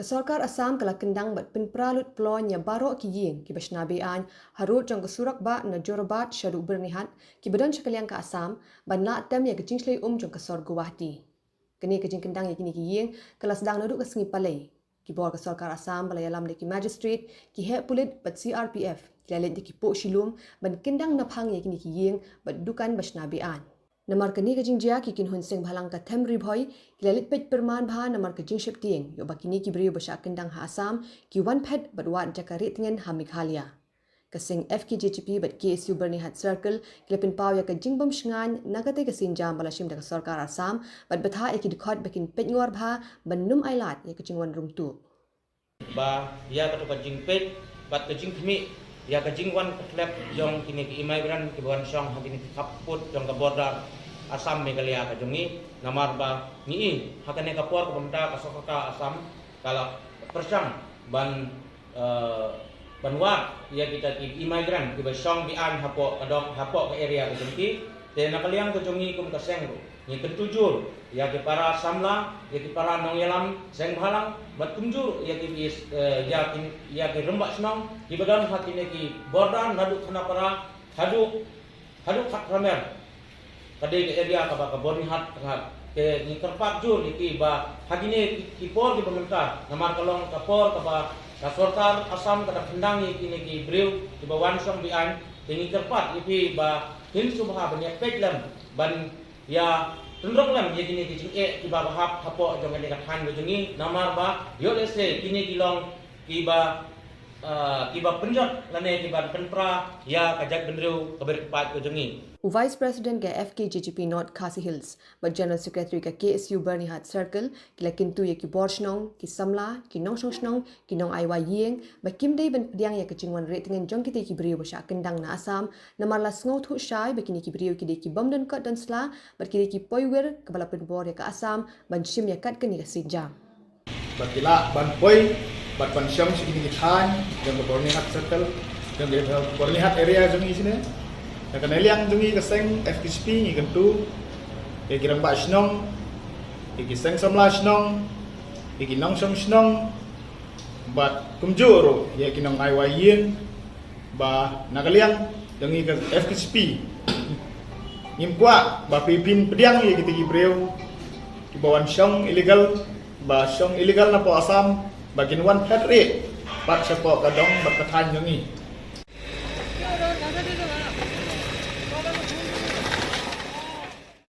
Kesorkar Assam kala kendang bat penpralut plonya barok ki ying ki basnabian harut jong kesurak ba na jorabat syadu bernihat ki badan sekalian ke Assam ban la tem ya kecing slei jong kesor Guwahati. Kini kecing kendang ya kini ki ying kala sedang naduk ke sengi palai. Ki bor kesorkar Assam balai alam de ki magistrate ki he pulit bat CRPF ki lalit de ki pok shilum ban kendang naphang ya kini ki ying bat dukan basnabian. Namar kini kajing jia ki kin hun sing bhalang ka them ribhoi kilalit pet perman bha namar kajing ship tieng yo bakini ki brio basha kendang ha Assam ki one pet bat wat jakari tingen ha Meghalaya kasing FKJCP bat KSU Bernihat Circle kilapin paw ya kajing bom shngan nagate kasin jam balashim da sarkar Assam bat batha ek dikhot bakin pet ngor bha banum ailat ya kajing wan rum tu ba ya ka kajing pet bat kajing khmi ya kajing wan klep jong kini ki imigran ki bon song ha kini kaput jong ka border Assam Meghalaya ka jongi namar ba ni hakane ka por ka kasokaka Assam kala persang ban banwa ya kita ki imigran ki basong bi an hapo kadok hapo ka area ka jongi te nakaliang ka jongi kum ka sengro ni ketujur ya ki para samla ya ki para nongyalam seng bhalang bat kumjur ya ki rembak senong ki badan hakine ki bordan nadu khana para hadu khat ramer kade ke area ka Bernihat ke ni kerpat jur ni ba hagine ki por ki pemerintah namar kalong ka por ka ba ka sorkar Assam ka kendang ni ki breu ki ba wan song bi an ni kerpat ipi ba hin subha banyak peklam ban ya tundrok lam ye kini ki jing ki ba hap hapo jong ni ka khan be jingi namar ba yo lese kini ki long ki ba penjat lane ki ban penpra ya kajak benreu kabar kepat ko jengi Vice President ke FKJCP North Khasi Hills bat General Secretary ke KSU Bernihat Circle kila kintu ya ki borshnong ki samla ki nong shnong ki nong aiwa yeng ba kimdei ban pediang ya kecingwan re tengen jong kite ki brio basha kendang na Assam namar la sngo thu shai ba kini ki brio ki de ki bomdan kat dan sla ba kini ki poiwer ke bala penbor ya ke Assam ban shim ya kat kini ka sijam batila ban poi bat ban syam segini kithan yang ke Bernihat Circle yang ke Bernihat area jongi sini ya kan eliang jongi ke seng FKJCP ni kentu ya kirang ba snong ki seng samla snong ki nong som snong bat kumjuro ya kinong aiwa yin ba nakaliang jongi ke FKJCP nimkwa ba pipin pediang ya kita gibreu ki bawan syong illegal ba syong illegal na po Assam bagin one flat rate pat sa po kadong bat kathan jongi